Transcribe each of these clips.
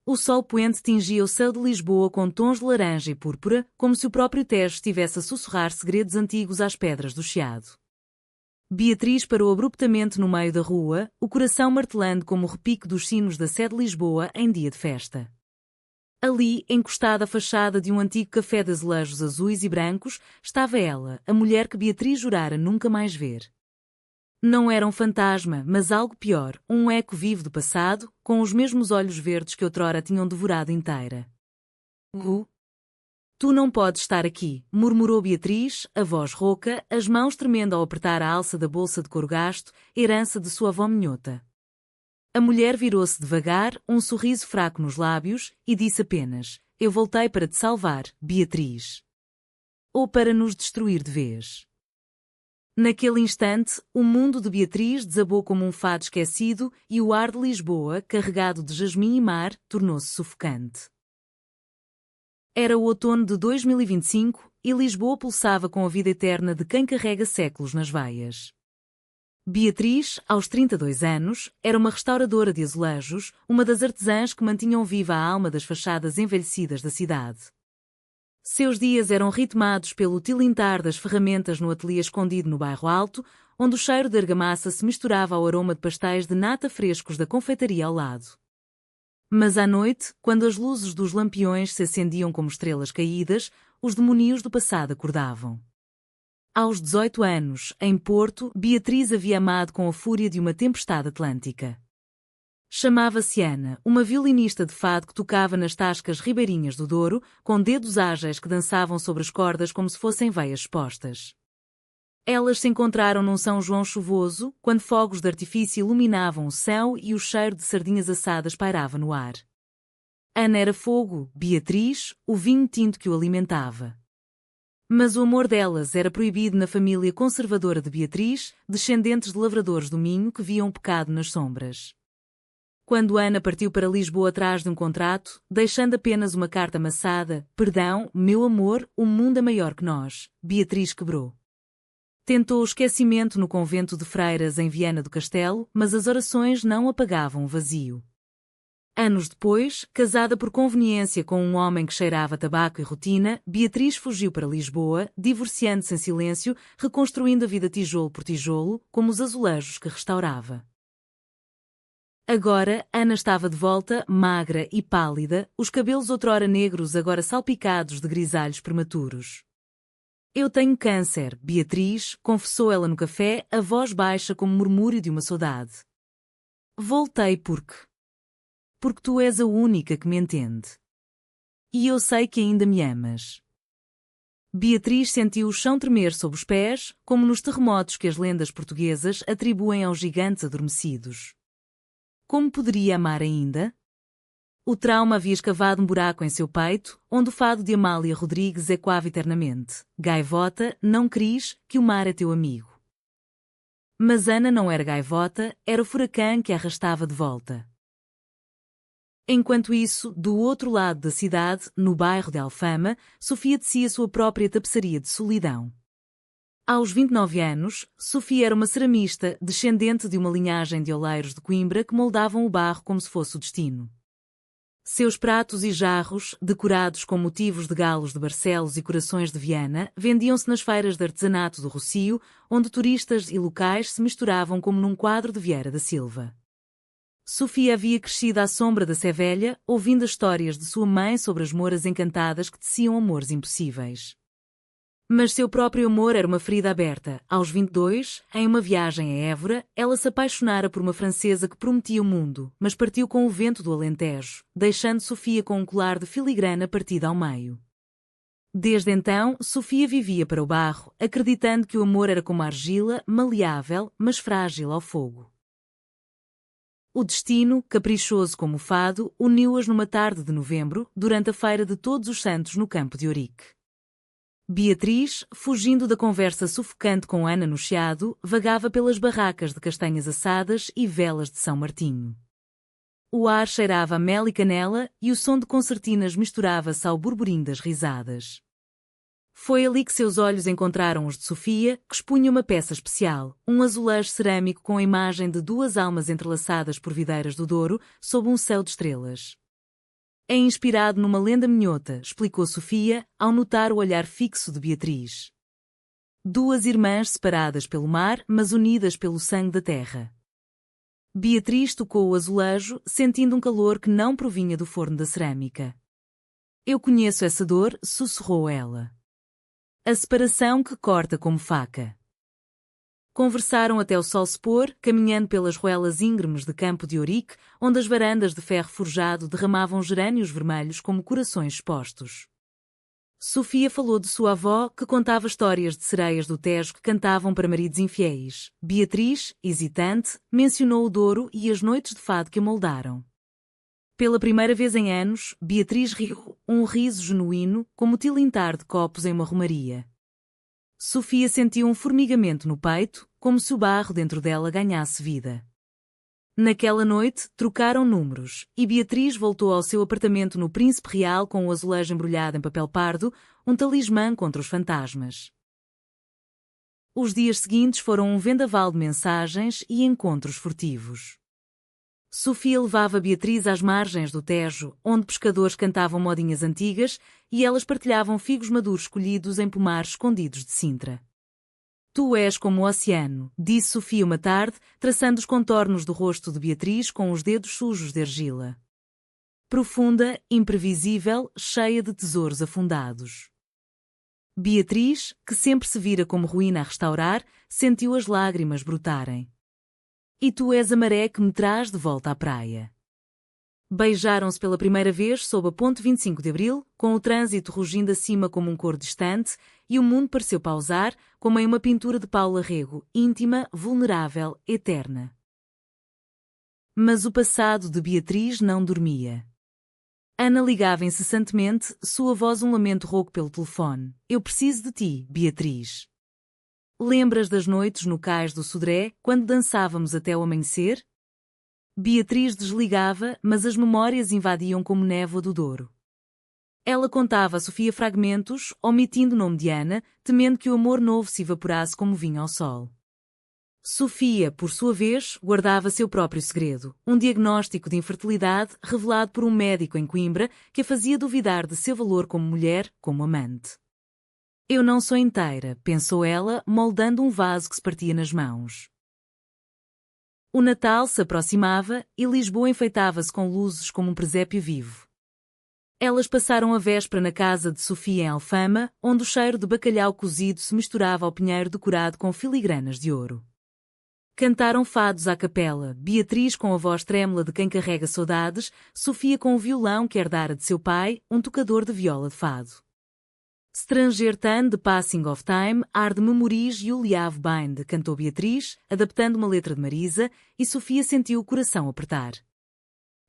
O sol poente tingia o céu de Lisboa com tons de laranja e púrpura, como se o próprio Tejo estivesse a sussurrar segredos antigos às pedras do Chiado. Beatriz parou abruptamente no meio da rua, o coração martelando como o repique dos sinos da Sé de Lisboa em dia de festa. Ali, encostada à fachada de um antigo café de azulejos azuis e brancos, estava ela, a mulher que Beatriz jurara nunca mais ver. Não era um fantasma, mas algo pior, um eco vivo do passado, com os mesmos olhos verdes que outrora tinham devorado inteira. Tu não podes estar aqui, murmurou Beatriz, a voz rouca, as mãos tremendo ao apertar a alça da bolsa de couro gasto, herança de sua avó minhota. A mulher virou-se devagar, um sorriso fraco nos lábios, e disse apenas: eu voltei para te salvar, Beatriz. Ou para nos destruir de vez. Naquele instante, o mundo de Beatriz desabou como um fado esquecido e o ar de Lisboa, carregado de jasmim e mar, tornou-se sufocante. Era o outono de 2025 e Lisboa pulsava com a vida eterna de quem carrega séculos nas veias. Beatriz, aos 32 anos, era uma restauradora de azulejos, uma das artesãs que mantinham viva a alma das fachadas envelhecidas da cidade. Seus dias eram ritmados pelo tilintar das ferramentas no ateliê escondido no bairro Alto, onde o cheiro de argamassa se misturava ao aroma de pastéis de nata frescos da confeitaria ao lado. Mas à noite, quando as luzes dos lampiões se acendiam como estrelas caídas, os demónios do passado acordavam. Aos 18 anos, em Porto, Beatriz havia amado com a fúria de uma tempestade atlântica. Chamava-se Ana, uma violinista de fado que tocava nas tascas ribeirinhas do Douro, com dedos ágeis que dançavam sobre as cordas como se fossem veias expostas. Elas se encontraram num São João chuvoso, quando fogos de artifício iluminavam o céu e o cheiro de sardinhas assadas pairava no ar. Ana era fogo, Beatriz, o vinho tinto que o alimentava. Mas o amor delas era proibido na família conservadora de Beatriz, descendentes de lavradores do Minho que viam o pecado nas sombras. Quando Ana partiu para Lisboa atrás de um contrato, deixando apenas uma carta amassada: perdão, meu amor, o mundo é maior que nós, Beatriz quebrou. Tentou o esquecimento no convento de freiras em Viana do Castelo, mas as orações não apagavam o vazio. Anos depois, casada por conveniência com um homem que cheirava tabaco e rotina, Beatriz fugiu para Lisboa, divorciando-se em silêncio, reconstruindo a vida tijolo por tijolo, como os azulejos que restaurava. Agora, Ana estava de volta, magra e pálida, os cabelos outrora negros agora salpicados de grisalhos prematuros. Eu tenho câncer, Beatriz, confessou ela no café, a voz baixa como murmúrio de uma saudade. Voltei porque tu és a única que me entende. E eu sei que ainda me amas. Beatriz sentiu o chão tremer sob os pés, como nos terremotos que as lendas portuguesas atribuem aos gigantes adormecidos. Como poderia amar ainda? O trauma havia escavado um buraco em seu peito, onde o fado de Amália Rodrigues ecoava eternamente. Gaivota, não cris, que o mar é teu amigo. Mas Ana não era gaivota, era o furacão que a arrastava de volta. Enquanto isso, do outro lado da cidade, no bairro de Alfama, Sofia tecia sua própria tapeçaria de solidão. Aos 29 anos, Sofia era uma ceramista, descendente de uma linhagem de oleiros de Coimbra que moldavam o barro como se fosse o destino. Seus pratos e jarros, decorados com motivos de galos de Barcelos e corações de Viana, vendiam-se nas feiras de artesanato do Rossio, onde turistas e locais se misturavam como num quadro de Vieira da Silva. Sofia havia crescido à sombra da Sé Velha, ouvindo as histórias de sua mãe sobre as mouras encantadas que teciam amores impossíveis. Mas seu próprio amor era uma ferida aberta. Aos 22, em uma viagem a Évora, ela se apaixonara por uma francesa que prometia o mundo, mas partiu com o vento do Alentejo, deixando Sofia com um colar de filigrana partido ao meio. Desde então, Sofia vivia para o barro, acreditando que o amor era como a argila, maleável, mas frágil ao fogo. O destino, caprichoso como o fado, uniu-as numa tarde de novembro, durante a Feira de Todos os Santos no campo de Ourique. Beatriz, fugindo da conversa sufocante com Ana no Chiado, vagava pelas barracas de castanhas assadas e velas de São Martinho. O ar cheirava a mel e canela e o som de concertinas misturava-se ao burburinho das risadas. Foi ali que seus olhos encontraram os de Sofia, que expunha uma peça especial, um azulejo cerâmico com a imagem de duas almas entrelaçadas por videiras do Douro, sob um céu de estrelas. É inspirado numa lenda minhota, explicou Sofia, ao notar o olhar fixo de Beatriz. Duas irmãs separadas pelo mar, mas unidas pelo sangue da terra. Beatriz tocou o azulejo, sentindo um calor que não provinha do forno da cerâmica. Eu conheço essa dor, sussurrou ela. A separação que corta como faca. Conversaram até o sol se pôr, caminhando pelas ruelas íngremes de Campo de Ourique, onde as varandas de ferro forjado derramavam gerânios vermelhos como corações expostos. Sofia falou de sua avó, que contava histórias de sereias do Tejo que cantavam para maridos infiéis. Beatriz, hesitante, mencionou o Douro e as noites de fado que a moldaram. Pela primeira vez em anos, Beatriz riu, um riso genuíno, como o tilintar de copos em uma romaria. Sofia sentiu um formigamento no peito, como se o barro dentro dela ganhasse vida. Naquela noite, trocaram números, e Beatriz voltou ao seu apartamento no Príncipe Real com o azulejo embrulhado em papel pardo, um talismã contra os fantasmas. Os dias seguintes foram um vendaval de mensagens e encontros furtivos. Sofia levava Beatriz às margens do Tejo, onde pescadores cantavam modinhas antigas e elas partilhavam figos maduros colhidos em pomares escondidos de Sintra. Tu és como o oceano, disse Sofia uma tarde, traçando os contornos do rosto de Beatriz com os dedos sujos de argila. Profunda, imprevisível, cheia de tesouros afundados. Beatriz, que sempre se vira como ruína a restaurar, sentiu as lágrimas brotarem. E tu és a maré que me traz de volta à praia. Beijaram-se pela primeira vez sob a ponte 25 de Abril, com o trânsito rugindo acima como um cor distante, e o mundo pareceu pausar, como em uma pintura de Paulo Arrego, íntima, vulnerável, eterna. Mas o passado de Beatriz não dormia. Ana ligava incessantemente, sua voz um lamento rouco pelo telefone. Eu preciso de ti, Beatriz. Lembras das noites no cais do Sodré, quando dançávamos até o amanhecer? Beatriz desligava, mas as memórias invadiam como névoa do Douro. Ela contava a Sofia fragmentos, omitindo o nome de Ana, temendo que o amor novo se evaporasse como vinho ao sol. Sofia, por sua vez, guardava seu próprio segredo, um diagnóstico de infertilidade revelado por um médico em Coimbra que a fazia duvidar de seu valor como mulher, como amante. Eu não sou inteira, pensou ela, moldando um vaso que se partia nas mãos. O Natal se aproximava e Lisboa enfeitava-se com luzes como um presépio vivo. Elas passaram a véspera na casa de Sofia em Alfama, onde o cheiro de bacalhau cozido se misturava ao pinheiro decorado com filigranas de ouro. Cantaram fados à capela, Beatriz com a voz trêmula de quem carrega saudades, Sofia com o violão que herdara de seu pai, um tocador de viola de fado. Stranger Than The Passing of Time, Ar de Memories You Liave Bind, cantou Beatriz, adaptando uma letra de Marisa, e Sofia sentiu o coração apertar.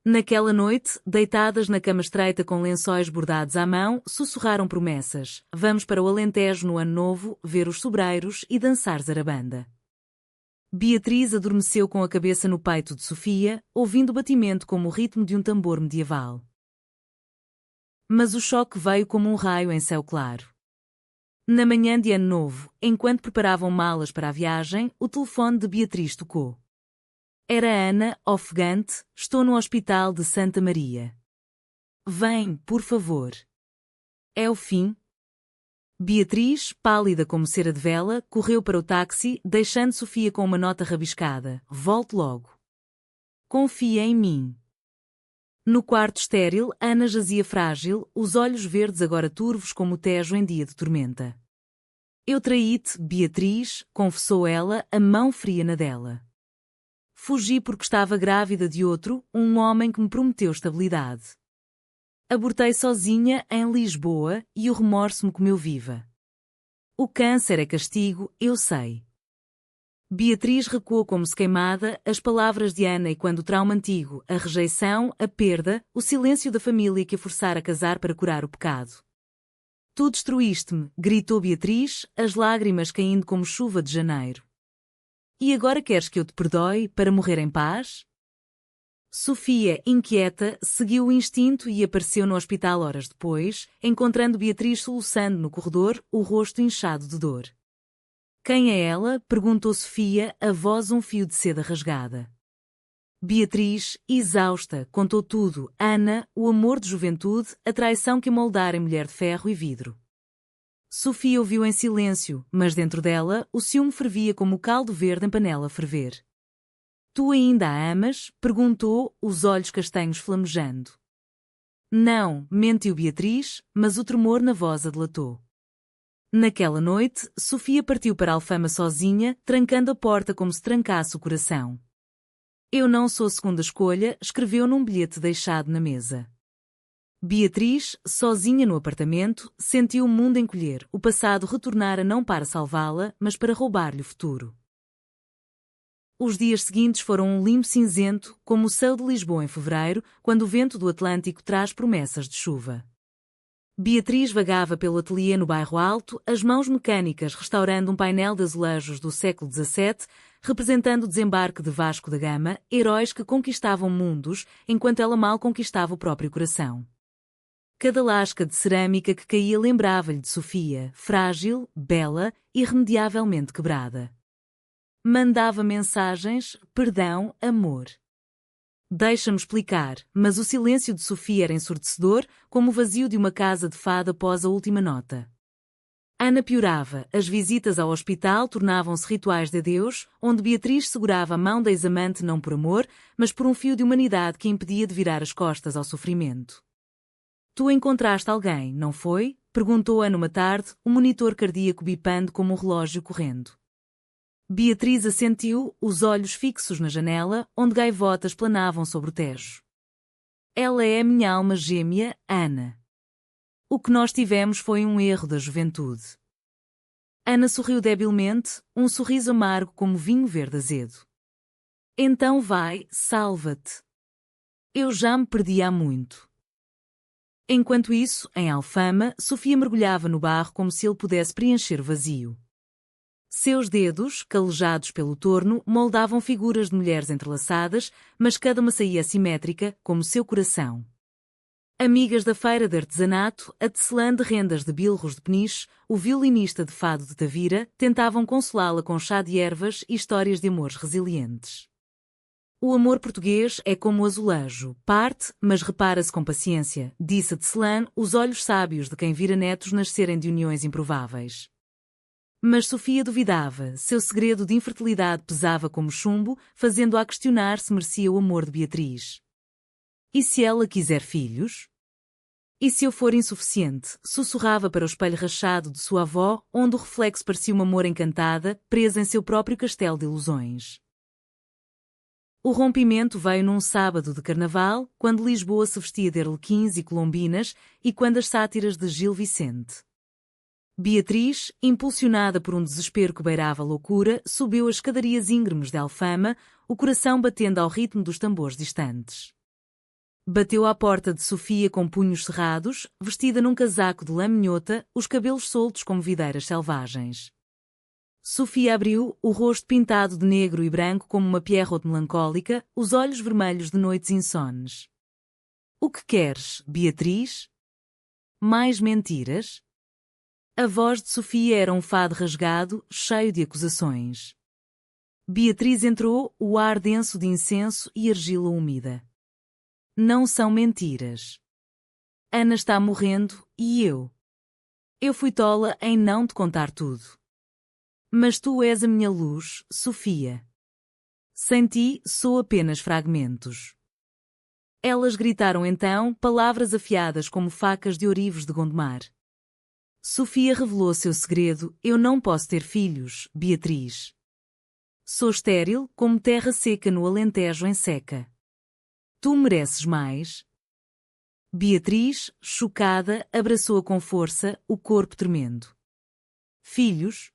Naquela noite, deitadas na cama estreita com lençóis bordados à mão, sussurraram promessas. Vamos para o Alentejo no ano novo, ver os sobreiros e dançar zarabanda. Beatriz adormeceu com a cabeça no peito de Sofia, ouvindo o batimento como o ritmo de um tambor medieval. Mas o choque veio como um raio em céu claro. Na manhã de Ano Novo, enquanto preparavam malas para a viagem, o telefone de Beatriz tocou. Era Ana, ofegante, estou no hospital de Santa Maria. Vem, por favor. É o fim? Beatriz, pálida como cera de vela, correu para o táxi, deixando Sofia com uma nota rabiscada. Volte logo. Confia em mim. No quarto estéril, Ana jazia frágil, os olhos verdes agora turvos como o Tejo em dia de tormenta. Eu traí-te, Beatriz, confessou ela, a mão fria na dela. Fugi porque estava grávida de outro, um homem que me prometeu estabilidade. Abortei sozinha, em Lisboa, e o remorso me comeu viva. O câncer é castigo, eu sei. Beatriz recuou como se queimada, as palavras de Ana e quando o trauma antigo, a rejeição, a perda, o silêncio da família que a forçara a casar para curar o pecado. Tu destruíste-me, gritou Beatriz, as lágrimas caindo como chuva de janeiro. E agora queres que eu te perdoe, para morrer em paz? Sofia, inquieta, seguiu o instinto e apareceu no hospital horas depois, encontrando Beatriz soluçando no corredor, o rosto inchado de dor. Quem é ela? Perguntou Sofia, a voz um fio de seda rasgada. Beatriz, exausta, contou tudo: Ana, o amor de juventude, a traição que moldara em mulher de ferro e vidro. Sofia ouviu em silêncio, mas dentro dela, o ciúme fervia como o caldo verde em panela a ferver. Tu ainda a amas? Perguntou, os olhos castanhos flamejando. Não, mentiu Beatriz, mas o tremor na voz a delatou. Naquela noite, Sofia partiu para Alfama sozinha, trancando a porta como se trancasse o coração. Eu não sou segunda escolha, escreveu num bilhete deixado na mesa. Beatriz, sozinha no apartamento, sentiu o mundo encolher, o passado retornara não para salvá-la, mas para roubar-lhe o futuro. Os dias seguintes foram um limbo cinzento, como o céu de Lisboa em fevereiro, quando o vento do Atlântico traz promessas de chuva. Beatriz vagava pelo ateliê no bairro Alto, as mãos mecânicas restaurando um painel de azulejos do século XVII, representando o desembarque de Vasco da Gama, heróis que conquistavam mundos, enquanto ela mal conquistava o próprio coração. Cada lasca de cerâmica que caía lembrava-lhe de Sofia, frágil, bela, irremediavelmente quebrada. Mandava mensagens, perdão, amor. Deixa-me explicar, mas o silêncio de Sofia era ensurdecedor, como o vazio de uma casa de fada após a última nota. Ana piorava, as visitas ao hospital tornavam-se rituais de adeus, onde Beatriz segurava a mão da ex-amante não por amor, mas por um fio de humanidade que impedia de virar as costas ao sofrimento. Tu encontraste alguém, não foi? Perguntou Ana uma tarde, o monitor cardíaco bipando como um relógio correndo. Beatriz assentiu, os olhos fixos na janela, onde gaivotas planavam sobre o Tejo. Ela é a minha alma gêmea, Ana. O que nós tivemos foi um erro da juventude. Ana sorriu debilmente, um sorriso amargo como vinho verde azedo. Então vai, salva-te. Eu já me perdi há muito. Enquanto isso, em Alfama, Sofia mergulhava no barro como se ele pudesse preencher o vazio. Seus dedos, calejados pelo torno, moldavam figuras de mulheres entrelaçadas, mas cada uma saía assimétrica, como seu coração. Amigas da feira de artesanato, a tecelã de rendas de bilros de peniche, o violinista de fado de Tavira, tentavam consolá-la com chá de ervas e histórias de amores resilientes. O amor português é como o azulejo, parte, mas repara-se com paciência, disse a tecelã, os olhos sábios de quem vira netos nascerem de uniões improváveis. Mas Sofia duvidava, seu segredo de infertilidade pesava como chumbo, fazendo-a questionar se merecia o amor de Beatriz. E se ela quiser filhos? E se eu for insuficiente? Sussurrava para o espelho rachado de sua avó, onde o reflexo parecia uma moura encantada, presa em seu próprio castelo de ilusões. O rompimento veio num sábado de carnaval, quando Lisboa se vestia de arlequins e colombinas, e quando as sátiras de Gil Vicente. Beatriz, impulsionada por um desespero que beirava a loucura, subiu as escadarias íngremes de Alfama, o coração batendo ao ritmo dos tambores distantes. Bateu à porta de Sofia com punhos cerrados, vestida num casaco de lã minhota, os cabelos soltos como videiras selvagens. Sofia abriu, o rosto pintado de negro e branco como uma pierrot melancólica, os olhos vermelhos de noites insones. O que queres, Beatriz? Mais mentiras? A voz de Sofia era um fado rasgado, cheio de acusações. Beatriz entrou, o ar denso de incenso e argila úmida. Não são mentiras. Ana está morrendo, e eu? Eu fui tola em não te contar tudo. Mas tu és a minha luz, Sofia. Sem ti, sou apenas fragmentos. Elas gritaram então, palavras afiadas como facas de ourivos de Gondomar. Sofia revelou seu segredo: eu não posso ter filhos, Beatriz. Sou estéril, como terra seca no Alentejo em seca. Tu mereces mais. Beatriz, chocada, abraçou-a com força, o corpo tremendo. Filhos?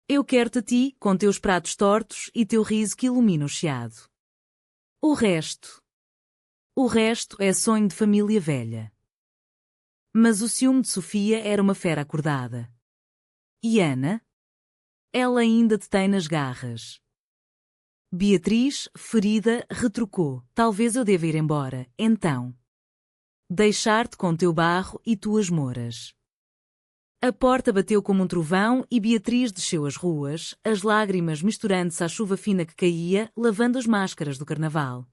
Eu quero-te a ti, com teus pratos tortos e teu riso que ilumina o chiado. O resto é sonho de família velha. Mas o ciúme de Sofia era uma fera acordada. E Ana? Ela ainda te tem nas garras. Beatriz, ferida, retrucou: talvez eu deva ir embora, então. Deixar-te com teu barro e tuas moras. A porta bateu como um trovão e Beatriz desceu as ruas, as lágrimas misturando-se à chuva fina que caía, lavando as máscaras do carnaval.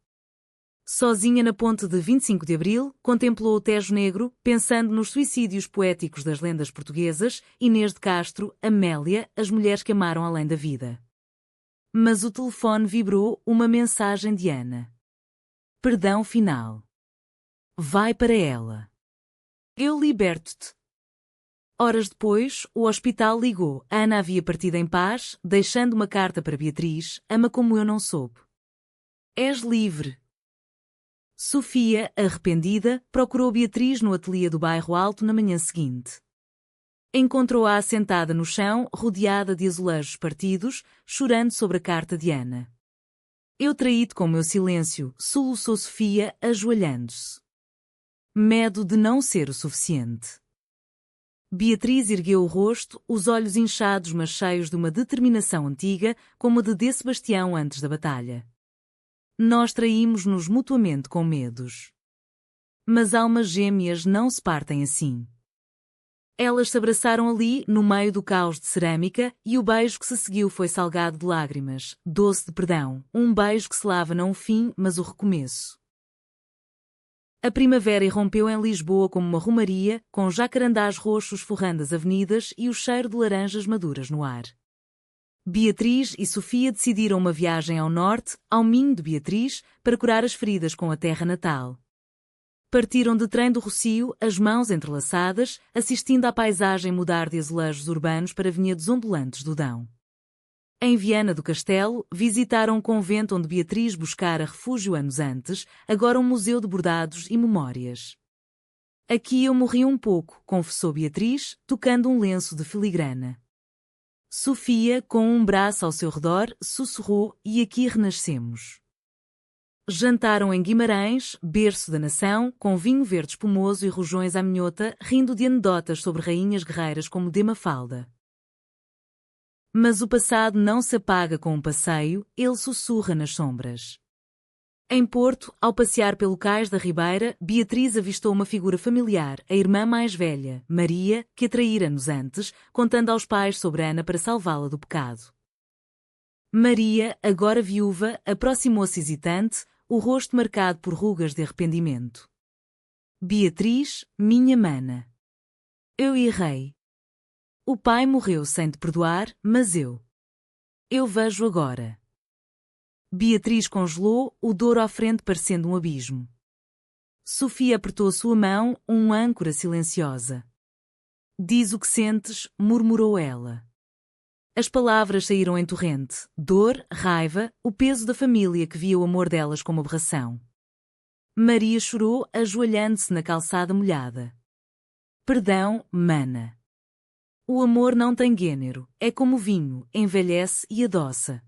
Sozinha na ponte de 25 de Abril, contemplou o Tejo Negro, pensando nos suicídios poéticos das lendas portuguesas, Inês de Castro, Amélia, as mulheres que amaram além da vida. Mas o telefone vibrou, uma mensagem de Ana. Perdão final. Vai para ela. Eu liberto-te. Horas depois, o hospital ligou. Ana havia partido em paz, deixando uma carta para Beatriz, ama como eu não soube. És livre. Sofia, arrependida, procurou Beatriz no ateliê do bairro Alto na manhã seguinte. Encontrou-a assentada no chão, rodeada de azulejos partidos, chorando sobre a carta de Ana. Eu traí-te com o meu silêncio, soluçou Sofia, ajoelhando-se. Medo de não ser o suficiente. Beatriz ergueu o rosto, os olhos inchados mas cheios de uma determinação antiga, como a de D. Sebastião antes da batalha. Nós traímos-nos mutuamente com medos. Mas almas gêmeas não se partem assim. Elas se abraçaram ali, no meio do caos de cerâmica, e o beijo que se seguiu foi salgado de lágrimas, doce de perdão, um beijo que se lava não o fim, mas o recomeço. A primavera irrompeu em Lisboa como uma romaria, com jacarandás roxos forrando as avenidas e o cheiro de laranjas maduras no ar. Beatriz e Sofia decidiram uma viagem ao norte, ao Minho de Beatriz, para curar as feridas com a terra natal. Partiram de trem do Rocio, as mãos entrelaçadas, assistindo à paisagem mudar de azulejos urbanos para vinhedos ondulantes do Dão. Em Viana do Castelo, visitaram um convento onde Beatriz buscara refúgio anos antes, agora um museu de bordados e memórias. Aqui eu morri um pouco, confessou Beatriz, tocando um lenço de filigrana. Sofia, com um braço ao seu redor, sussurrou, e aqui renascemos. Jantaram em Guimarães, berço da nação, com vinho verde espumoso e rojões à minhota, rindo de anedotas sobre rainhas guerreiras como de Mafalda. Mas o passado não se apaga com um passeio, ele sussurra nas sombras. Em Porto, ao passear pelo cais da Ribeira, Beatriz avistou uma figura familiar, a irmã mais velha, Maria, que a traíra anos antes, contando aos pais sobre Ana para salvá-la do pecado. Maria, agora viúva, aproximou-se hesitante, o rosto marcado por rugas de arrependimento. Beatriz, minha mana. Eu errei. O pai morreu sem te perdoar, mas eu vejo agora. Beatriz congelou, o Douro à frente parecendo um abismo. Sofia apertou sua mão, um âncora silenciosa. Diz o que sentes, murmurou ela. As palavras saíram em torrente, dor, raiva, o peso da família que via o amor delas como aberração. Maria chorou, ajoelhando-se na calçada molhada. Perdão, mana. O amor não tem gênero, é como o vinho, envelhece e adoça.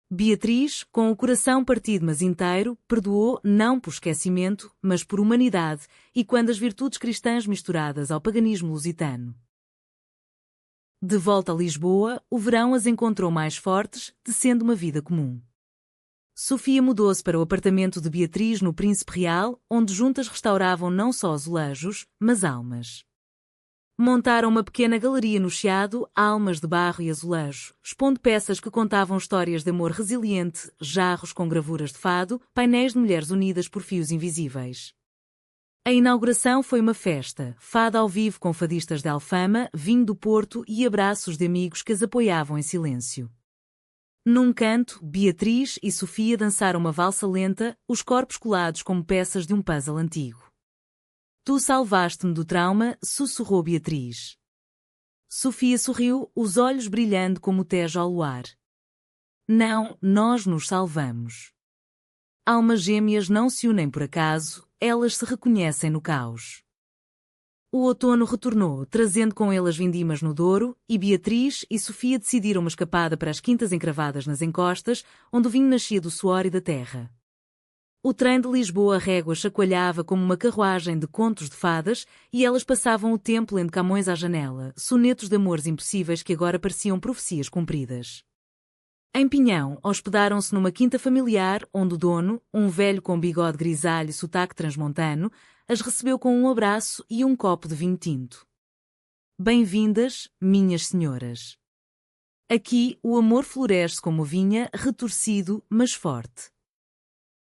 Beatriz, com o coração partido mas inteiro, perdoou não por esquecimento, mas por humanidade, e quando as virtudes cristãs misturadas ao paganismo lusitano. De volta a Lisboa, o verão as encontrou mais fortes, tecendo uma vida comum. Sofia mudou-se para o apartamento de Beatriz no Príncipe Real, onde juntas restauravam não só azulejos, mas almas. Montaram uma pequena galeria no Chiado, almas de barro e azulejo, expondo peças que contavam histórias de amor resiliente, jarros com gravuras de fado, painéis de mulheres unidas por fios invisíveis. A inauguração foi uma festa, fado ao vivo com fadistas de Alfama, vinho do Porto e abraços de amigos que as apoiavam em silêncio. Num canto, Beatriz e Sofia dançaram uma valsa lenta, os corpos colados como peças de um puzzle antigo. Tu salvaste-me do trauma, sussurrou Beatriz. Sofia sorriu, os olhos brilhando como o Tejo ao luar. Não, nós nos salvamos. Almas gêmeas não se unem por acaso, elas se reconhecem no caos. O outono retornou, trazendo com ele as vindimas no Douro, e Beatriz e Sofia decidiram uma escapada para as quintas encravadas nas encostas, onde o vinho nascia do suor e da terra. O trem de Lisboa régua chacoalhava como uma carruagem de contos de fadas, e elas passavam o tempo lendo Camões à janela, sonetos de amores impossíveis que agora pareciam profecias cumpridas. Em Pinhão, hospedaram-se numa quinta familiar, onde o dono, um velho com bigode grisalho e sotaque transmontano, as recebeu com um abraço e um copo de vinho tinto. Bem-vindas, minhas senhoras. Aqui o amor floresce como vinha, retorcido, mas forte.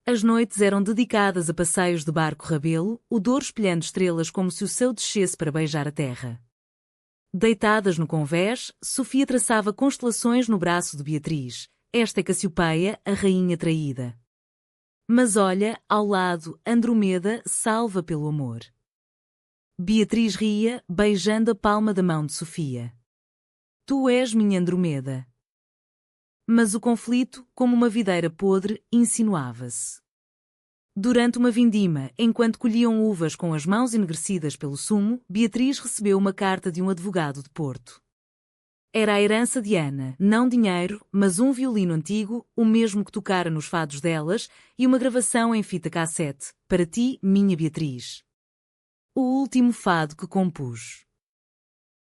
As noites eram dedicadas a passeios de barco rabelo, o Douro espelhando estrelas como se o céu descesse para beijar a terra. Deitadas no convés, Sofia traçava constelações no braço de Beatriz. Esta é Cassiopeia, a rainha traída. Mas olha, ao lado, Andromeda, salva pelo amor. Beatriz ria, beijando a palma da mão de Sofia. Tu és minha Andromeda. Mas o conflito, como uma videira podre, insinuava-se. Durante uma vindima, enquanto colhiam uvas com as mãos enegrecidas pelo sumo, Beatriz recebeu uma carta de um advogado de Porto. Era a herança de Ana, não dinheiro, mas um violino antigo, o mesmo que tocara nos fados delas, e uma gravação em fita cassete, para ti, minha Beatriz. O último fado que compus.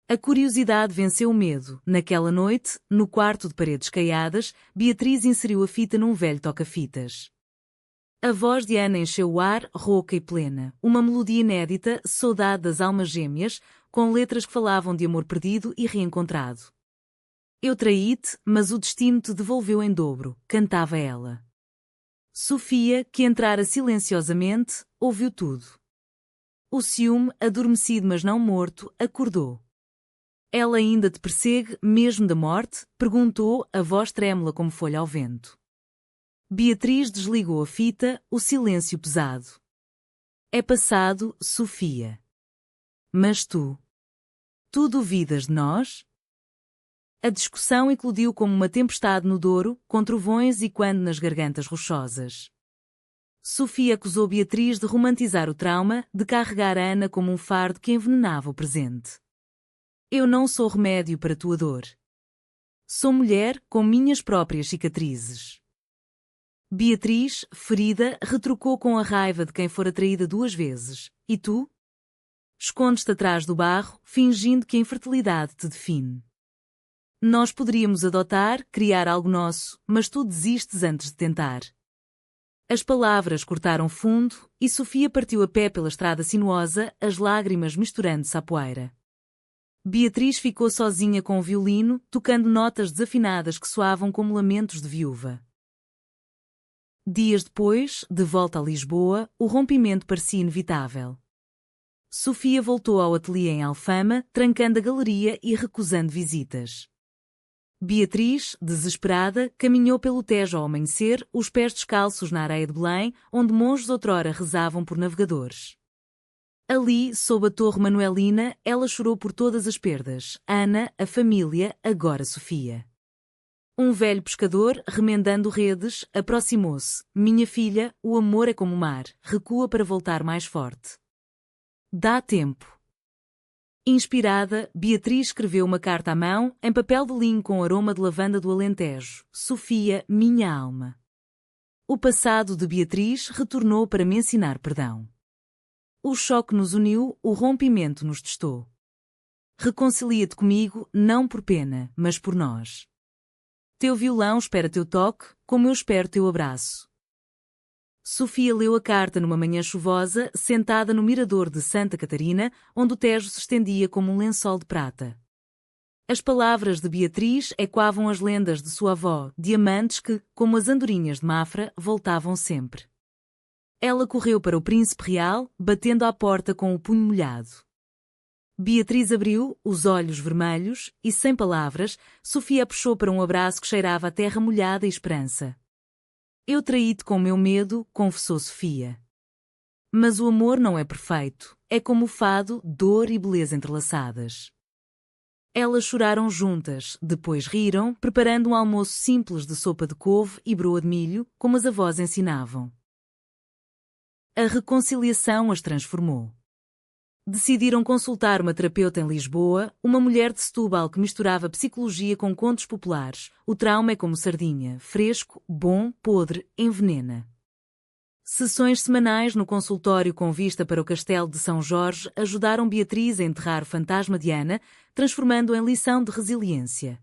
A curiosidade venceu o medo. Naquela noite, no quarto de paredes caiadas, Beatriz inseriu a fita num velho toca-fitas. A voz de Ana encheu o ar, rouca e plena, uma melodia inédita, saudade das almas gêmeas, com letras que falavam de amor perdido e reencontrado. Eu traí-te, mas o destino te devolveu em dobro, cantava ela. Sofia, que entrara silenciosamente, ouviu tudo. O ciúme, adormecido mas não morto, acordou. Ela ainda te persegue, mesmo da morte? Perguntou, a voz trêmula como folha ao vento. Beatriz desligou a fita, o silêncio pesado. É passado, Sofia. Mas tu? Tu duvidas de nós? A discussão eclodiu como uma tempestade no Douro, com trovões ecoando nas gargantas rochosas. Sofia acusou Beatriz de romantizar o trauma, de carregar a Ana como um fardo que envenenava o presente. Eu não sou remédio para tua dor. Sou mulher com minhas próprias cicatrizes. Beatriz, ferida, retrucou com a raiva de quem fora traída 2 vezes. E tu? Escondes-te atrás do barro, fingindo que a infertilidade te define. Nós poderíamos adotar, criar algo nosso, mas tu desistes antes de tentar. As palavras cortaram fundo, e Sofia partiu a pé pela estrada sinuosa, as lágrimas misturando-se à poeira. Beatriz ficou sozinha com o violino, tocando notas desafinadas que soavam como lamentos de viúva. Dias depois, de volta a Lisboa, o rompimento parecia inevitável. Sofia voltou ao ateliê em Alfama, trancando a galeria e recusando visitas. Beatriz, desesperada, caminhou pelo Tejo ao amanhecer, os pés descalços na areia de Belém, onde monges outrora rezavam por navegadores. Ali, sob a torre manuelina, ela chorou por todas as perdas, Ana, a família, agora Sofia. Um velho pescador, remendando redes, aproximou-se. Minha filha, o amor é como o mar, recua para voltar mais forte. Dá tempo. Inspirada, Beatriz escreveu uma carta à mão, em papel de linho com aroma de lavanda do Alentejo. Sofia, minha alma. O passado de Beatriz retornou para me ensinar perdão. O choque nos uniu, o rompimento nos testou. Reconcilia-te comigo, não por pena, mas por nós. Teu violão espera teu toque, como eu espero teu abraço. Sofia leu a carta numa manhã chuvosa, sentada no mirador de Santa Catarina, onde o Tejo se estendia como um lençol de prata. As palavras de Beatriz ecoavam as lendas de sua avó, diamantes que, como as andorinhas de Mafra, voltavam sempre. Ela correu para o príncipe real, batendo à porta com o punho molhado. Beatriz abriu, os olhos vermelhos, e sem palavras, Sofia a puxou para um abraço que cheirava a terra molhada e esperança. Eu traí-te com meu medo, confessou Sofia. Mas o amor não é perfeito, é como o fado, dor e beleza entrelaçadas. Elas choraram juntas, depois riram, preparando um almoço simples de sopa de couve e broa de milho, como as avós ensinavam. A reconciliação as transformou. Decidiram consultar uma terapeuta em Lisboa, uma mulher de Setúbal que misturava psicologia com contos populares. O trauma é como sardinha, fresco, bom, podre, envenena. Sessões semanais no consultório com vista para o Castelo de São Jorge ajudaram Beatriz a enterrar o fantasma de Ana, transformando-o em lição de resiliência.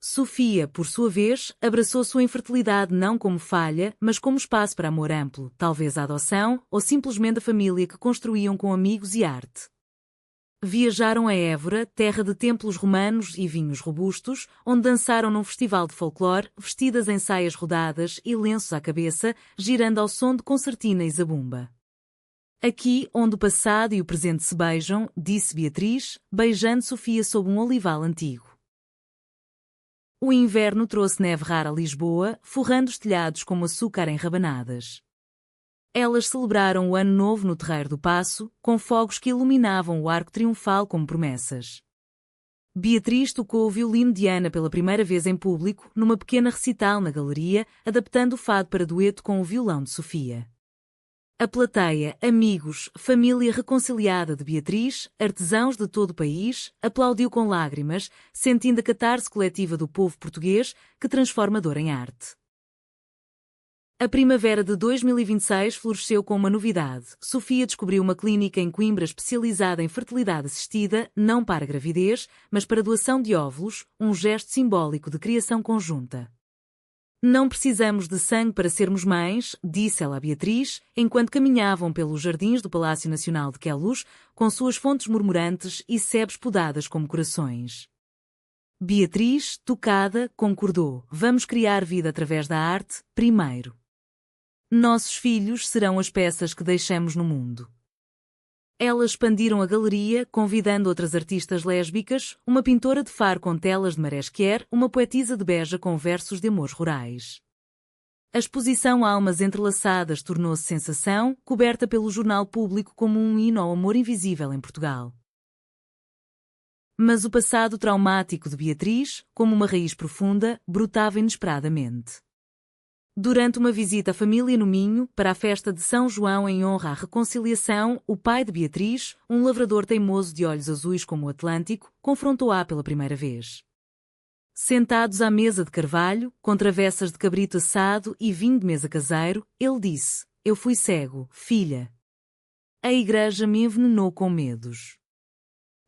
Sofia, por sua vez, abraçou sua infertilidade não como falha, mas como espaço para amor amplo, talvez a adoção, ou simplesmente a família que construíam com amigos e arte. Viajaram a Évora, terra de templos romanos e vinhos robustos, onde dançaram num festival de folclore, vestidas em saias rodadas e lenços à cabeça, girando ao som de concertina e zabumba. Aqui, onde o passado e o presente se beijam, disse Beatriz, beijando Sofia sob um olival antigo. O inverno trouxe neve rara a Lisboa, forrando os telhados como açúcar em rabanadas. Elas celebraram o Ano Novo no Terreiro do Paço, com fogos que iluminavam o arco triunfal como promessas. Beatriz tocou o violino de Ana pela primeira vez em público, numa pequena recital na galeria, adaptando o fado para dueto com o violão de Sofia. A plateia, amigos, família reconciliada de Beatriz, artesãos de todo o país, aplaudiu com lágrimas, sentindo a catarse coletiva do povo português, que transforma dor em arte. A primavera de 2026 floresceu com uma novidade. Sofia descobriu uma clínica em Coimbra especializada em fertilidade assistida, não para gravidez, mas para doação de óvulos, um gesto simbólico de criação conjunta. Não precisamos de sangue para sermos mães, disse ela a Beatriz, enquanto caminhavam pelos jardins do Palácio Nacional de Queluz, com suas fontes murmurantes e sebes podadas como corações. Beatriz, tocada, concordou: vamos criar vida através da arte, primeiro. Nossos filhos serão as peças que deixamos no mundo. Elas expandiram a galeria, convidando outras artistas lésbicas, uma pintora de Faro com telas de Maresquier, uma poetisa de Beja com versos de amores rurais. A exposição Almas Entrelaçadas tornou-se sensação, coberta pelo Jornal Público como um hino ao amor invisível em Portugal. Mas o passado traumático de Beatriz, como uma raiz profunda, brotava inesperadamente. Durante uma visita à família no Minho, para a festa de São João em honra à reconciliação, o pai de Beatriz, um lavrador teimoso de olhos azuis como o Atlântico, confrontou-a pela primeira vez. Sentados à mesa de carvalho, com travessas de cabrito assado e vinho de mesa caseiro, ele disse: eu fui cego, filha. A igreja me envenenou com medos.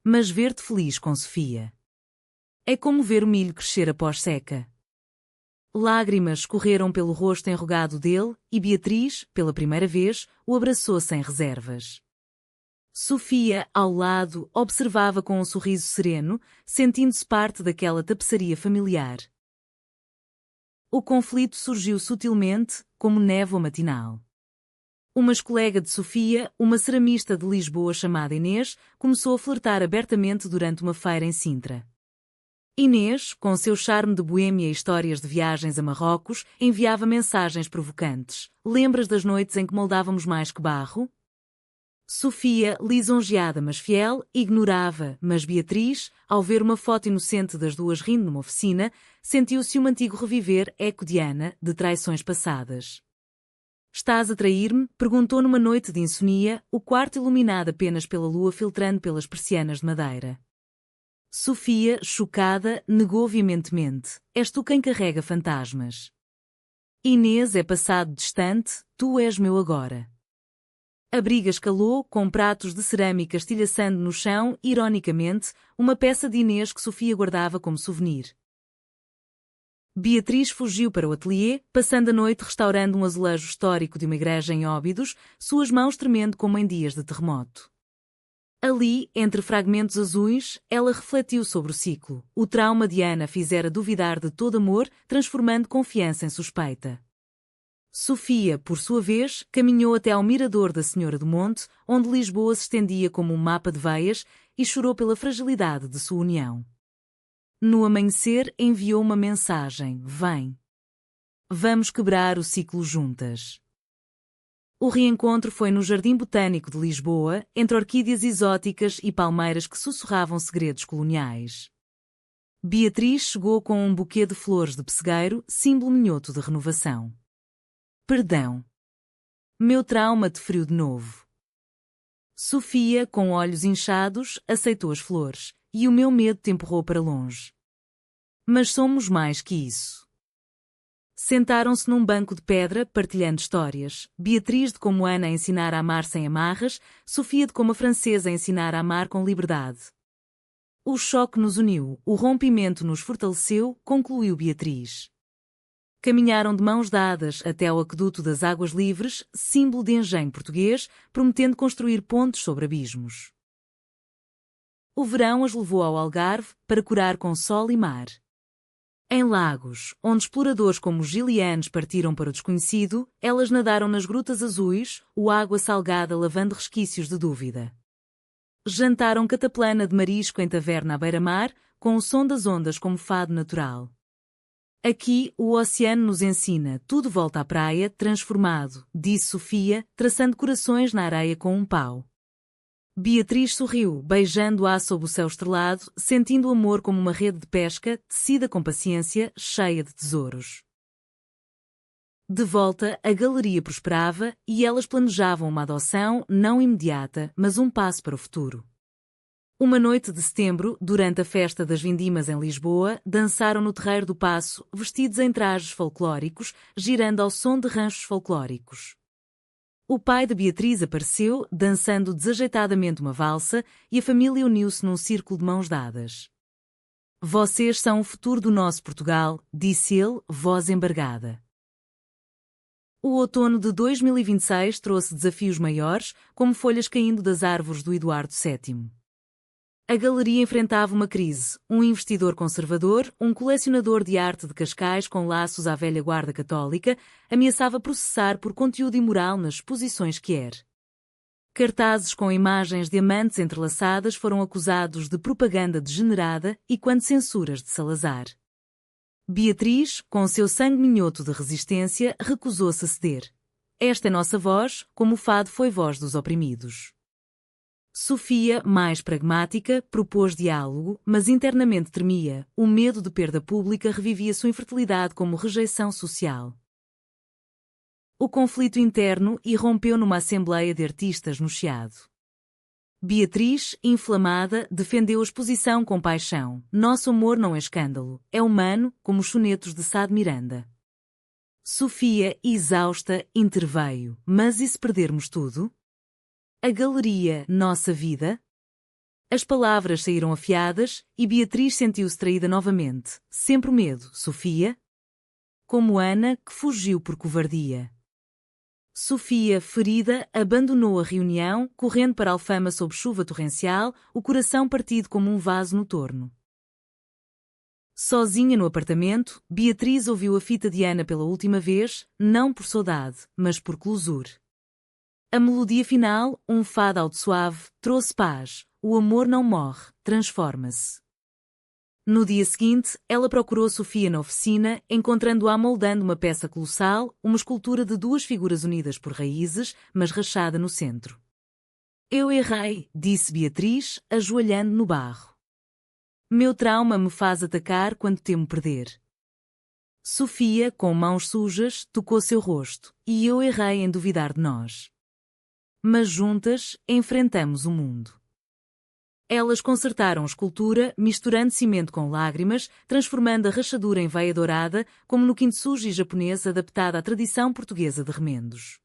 Mas ver-te feliz com Sofia é como ver o milho crescer após seca. Lágrimas correram pelo rosto enrugado dele, e Beatriz, pela primeira vez, o abraçou sem reservas. Sofia, ao lado, observava com um sorriso sereno, sentindo-se parte daquela tapeçaria familiar. O conflito surgiu sutilmente, como névoa matinal. Uma ex-colega de Sofia, uma ceramista de Lisboa chamada Inês, começou a flertar abertamente durante uma feira em Sintra. Inês, com seu charme de boêmia e histórias de viagens a Marrocos, enviava mensagens provocantes. Lembras das noites em que moldávamos mais que barro? Sofia, lisonjeada mas fiel, ignorava, mas Beatriz, ao ver uma foto inocente das duas rindo numa oficina, sentiu-se um antigo reviver eco de Ana, de traições passadas. Estás a trair-me? Perguntou numa noite de insonia, o quarto iluminado apenas pela lua filtrando pelas persianas de madeira. Sofia, chocada, negou veementemente: és tu quem carrega fantasmas. Inês é passado distante, tu és meu agora. A briga escalou, com pratos de cerâmica estilhaçando no chão, ironicamente, uma peça de Inês que Sofia guardava como souvenir. Beatriz fugiu para o ateliê, passando a noite restaurando um azulejo histórico de uma igreja em Óbidos, suas mãos tremendo como em dias de terremoto. Ali, entre fragmentos azuis, ela refletiu sobre o ciclo. O trauma de Ana fizera duvidar de todo amor, transformando confiança em suspeita. Sofia, por sua vez, caminhou até ao mirador da Senhora do Monte, onde Lisboa se estendia como um mapa de veias, e chorou pela fragilidade de sua união. No amanhecer, enviou uma mensagem: vem. Vamos quebrar o ciclo juntas. O reencontro foi no Jardim Botânico de Lisboa, entre orquídeas exóticas e palmeiras que sussurravam segredos coloniais. Beatriz chegou com um buquê de flores de pessegueiro, símbolo minhoto de renovação. Perdão. Meu trauma te feriu de novo. Sofia, com olhos inchados, aceitou as flores, e o meu medo te empurrou para longe. Mas somos mais que isso. Sentaram-se num banco de pedra, partilhando histórias. Beatriz de como Ana a ensinar a amar sem amarras, Sofia de como a francesa a ensinar a amar com liberdade. O choque nos uniu, o rompimento nos fortaleceu, concluiu Beatriz. Caminharam de mãos dadas até ao aqueduto das Águas Livres, símbolo de engenho português, prometendo construir pontes sobre abismos. o verão as levou ao Algarve para curar com sol e mar. Em lagos, onde exploradores como Gilianes partiram para o desconhecido, elas nadaram nas grutas azuis, o água salgada lavando resquícios de dúvida. Jantaram cataplana de marisco em taverna à beira-mar, com o som das ondas como fado natural. Aqui, o oceano nos ensina, tudo volta à praia, transformado, disse Sofia, traçando corações na areia com um pau. Beatriz sorriu, beijando-a sob o céu estrelado, sentindo o amor como uma rede de pesca, tecida com paciência, cheia de tesouros. De volta, a galeria prosperava e elas planejavam uma adoção não imediata, mas um passo para o futuro. Uma noite de setembro, durante a festa das vindimas em Lisboa, dançaram no terreiro do Paço, vestidos em trajes folclóricos, girando ao som de ranchos folclóricos. O pai de Beatriz apareceu, dançando desajeitadamente uma valsa, e a família uniu-se num círculo de mãos dadas. Vocês são o futuro do nosso Portugal, disse ele, voz embargada. O outono de 2026 trouxe desafios maiores, como folhas caindo das árvores do Eduardo VII. A galeria enfrentava uma crise, um investidor conservador, um colecionador de arte de Cascais com laços à velha guarda católica, ameaçava processar por conteúdo imoral nas exposições Kier. Cartazes com imagens de amantes entrelaçadas foram acusados de propaganda degenerada e quando censuras de Salazar. Beatriz, com seu sangue minhoto de resistência, recusou-se a ceder. Esta é nossa voz, como o fado foi voz dos oprimidos. Sofia, mais pragmática, propôs diálogo, mas internamente tremia. O medo de perda pública revivia sua infertilidade como rejeição social. O conflito interno irrompeu numa assembleia de artistas no Chiado. Beatriz, inflamada, defendeu a exposição com paixão. Nosso amor não é escândalo, é humano, como os sonetos de Sá de Miranda. Sofia, exausta, interveio. Mas e se perdermos tudo? A galeria, nossa vida? As palavras saíram afiadas e Beatriz sentiu-se traída novamente. Sempre o medo, Sofia? Como Ana, que fugiu por covardia. Sofia, ferida, abandonou a reunião, correndo para Alfama sob chuva torrencial, o coração partido como um vaso no torno. Sozinha no apartamento, Beatriz ouviu a fita de Ana pela última vez, não por saudade, mas por closure. A melodia final, um fado alto suave, trouxe paz. O amor não morre, transforma-se. No dia seguinte, ela procurou Sofia na oficina, encontrando-a moldando uma peça colossal, uma escultura de duas figuras unidas por raízes, mas rachada no centro. Eu errei, disse Beatriz, ajoelhando no barro. Meu trauma me faz atacar quando temo perder. Sofia, com mãos sujas, tocou seu rosto, e eu errei em duvidar de nós. Mas juntas, enfrentamos o mundo. Elas consertaram a escultura, misturando cimento com lágrimas, transformando a rachadura em veia dourada, como no kintsugi japonês adaptada à tradição portuguesa de remendos.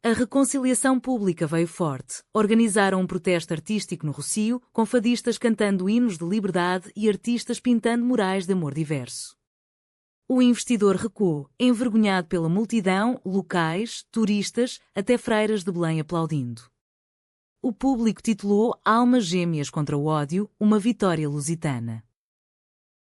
A reconciliação pública veio forte. Organizaram um protesto artístico no Rossio, com fadistas cantando hinos de liberdade e artistas pintando murais de amor diverso. O investidor recuou, envergonhado pela multidão, locais, turistas, até freiras de Belém aplaudindo. O público titulou Almas Gêmeas contra o Ódio, uma vitória lusitana.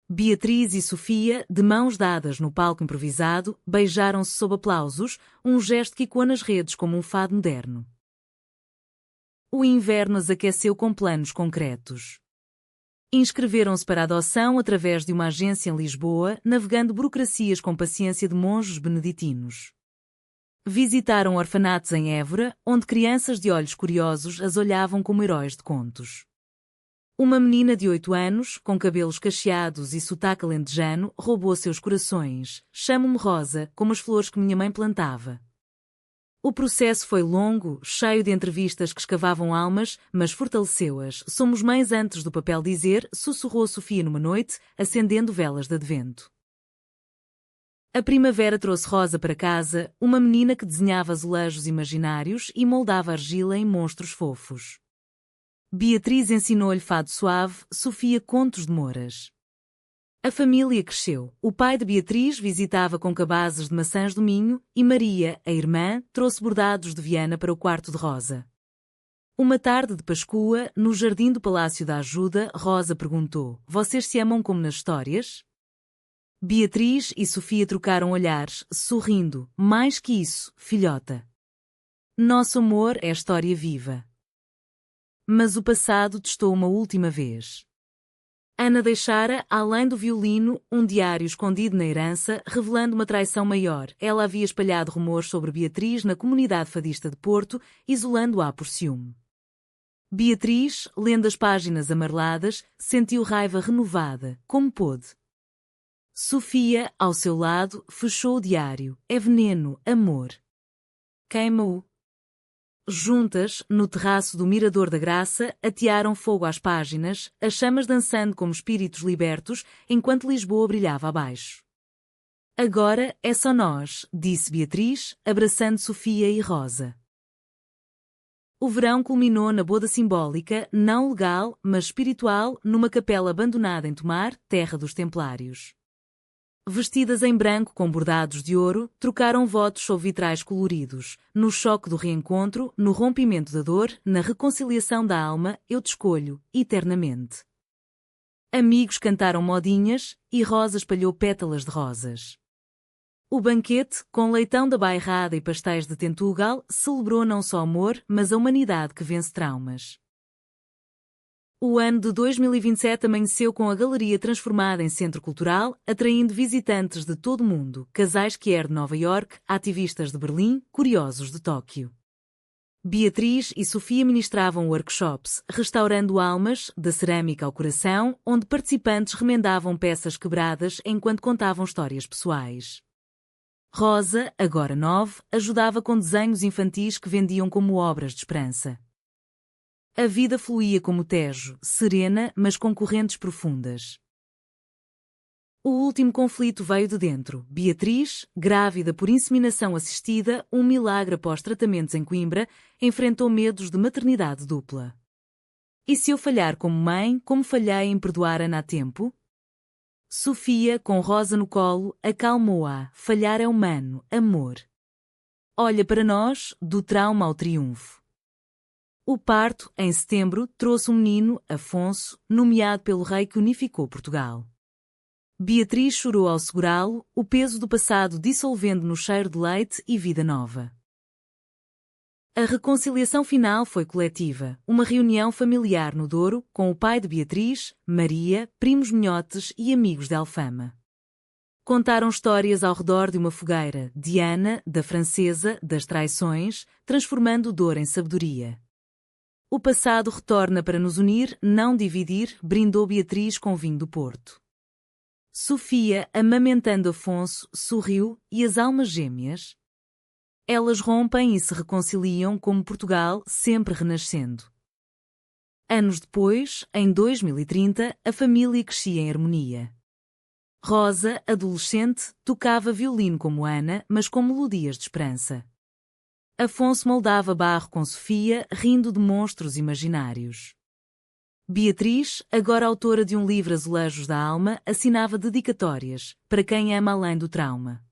Beatriz e Sofia, de mãos dadas no palco improvisado, beijaram-se sob aplausos, um gesto que ecoou nas redes como um fado moderno. O inverno as aqueceu com planos concretos. Inscreveram-se para a adoção através de uma agência em Lisboa, navegando burocracias com paciência de monges beneditinos. Visitaram orfanatos em Évora, onde crianças de olhos curiosos as olhavam como heróis de contos. Uma menina de 8 anos, com cabelos cacheados e sotaque alentejano, roubou seus corações. Chamo-me Rosa, como as flores que minha mãe plantava. O processo foi longo, cheio de entrevistas que escavavam almas, mas fortaleceu-as. Somos mães antes do papel dizer, sussurrou Sofia numa noite, acendendo velas de advento. A primavera trouxe Rosa para casa, uma menina que desenhava azulejos imaginários e moldava argila em monstros fofos. Beatriz ensinou-lhe fado suave, Sofia contos de moras. A família cresceu. O pai de Beatriz visitava com cabazes de maçãs do Minho e Maria, a irmã, trouxe bordados de Viana para o quarto de Rosa. Uma tarde de Páscoa, no jardim do Palácio da Ajuda, Rosa perguntou: Vocês se amam como nas histórias? Beatriz e Sofia trocaram olhares, sorrindo. Mais que isso, filhota. Nosso amor é história viva. Mas o passado testou uma última vez. Ana deixara, além do violino, um diário escondido na herança, revelando uma traição maior. Ela havia espalhado rumores sobre Beatriz na comunidade fadista de Porto, isolando-a por ciúme. Beatriz, lendo as páginas amareladas, sentiu raiva renovada, como pôde. Sofia, ao seu lado, fechou o diário. É veneno, amor. Queima-o. Juntas, no terraço do Mirador da Graça, atearam fogo às páginas, as chamas dançando como espíritos libertos, enquanto Lisboa brilhava abaixo. Agora é só nós, disse Beatriz, abraçando Sofia e Rosa. O verão culminou na boda simbólica, não legal, mas espiritual, numa capela abandonada em Tomar, terra dos Templários. Vestidas em branco com bordados de ouro, trocaram votos sob vitrais coloridos. No choque do reencontro, no rompimento da dor, na reconciliação da alma, eu te escolho, eternamente. Amigos cantaram modinhas, e Rosa espalhou pétalas de rosas. O banquete, com leitão da bairrada e pastéis de Tentugal, celebrou não só amor, mas a humanidade que vence traumas. O ano de 2027 amanheceu com a galeria transformada em centro cultural, atraindo visitantes de todo o mundo, casais queer de Nova York, ativistas de Berlim, curiosos de Tóquio. Beatriz e Sofia ministravam workshops, restaurando almas, da cerâmica ao coração, onde participantes remendavam peças quebradas enquanto contavam histórias pessoais. Rosa, agora 9, ajudava com desenhos infantis que vendiam como obras de esperança. A vida fluía como o Tejo, serena, mas com correntes profundas. O último conflito veio de dentro. Beatriz, grávida por inseminação assistida, um milagre após tratamentos em Coimbra, enfrentou medos de maternidade dupla. E se eu falhar como mãe, como falhei em perdoar Ana a tempo? Sofia, com Rosa no colo, acalmou-a. Falhar é humano, amor. Olha para nós, do trauma ao triunfo. O parto, em setembro, trouxe um menino, Afonso, nomeado pelo rei que unificou Portugal. Beatriz chorou ao segurá-lo, o peso do passado dissolvendo no cheiro de leite e vida nova. A reconciliação final foi coletiva, uma reunião familiar no Douro, com o pai de Beatriz, Maria, primos minhotes e amigos de Alfama. Contaram histórias ao redor de uma fogueira, de Ana, da francesa, das traições, transformando dor em sabedoria. O passado retorna para nos unir, não dividir, brindou Beatriz com vinho do Porto. Sofia, amamentando Afonso, sorriu, e as almas gêmeas? Elas rompem e se reconciliam como Portugal, sempre renascendo. Anos depois, em 2030, a família crescia em harmonia. Rosa, adolescente, tocava violino como Ana, mas com melodias de esperança. Afonso moldava barro com Sofia, rindo de monstros imaginários. Beatriz, agora autora de um livro Azulejos da Alma, assinava dedicatórias, para quem ama além do trauma.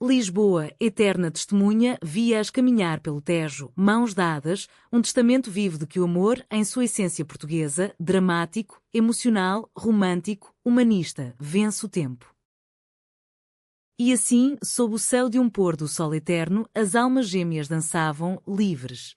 Lisboa, eterna testemunha, via-as caminhar pelo Tejo, mãos dadas, um testamento vivo de que o amor, em sua essência portuguesa, dramático, emocional, romântico, humanista, vence o tempo. E assim, sob o céu de um pôr do sol eterno, as almas gêmeas dançavam, livres.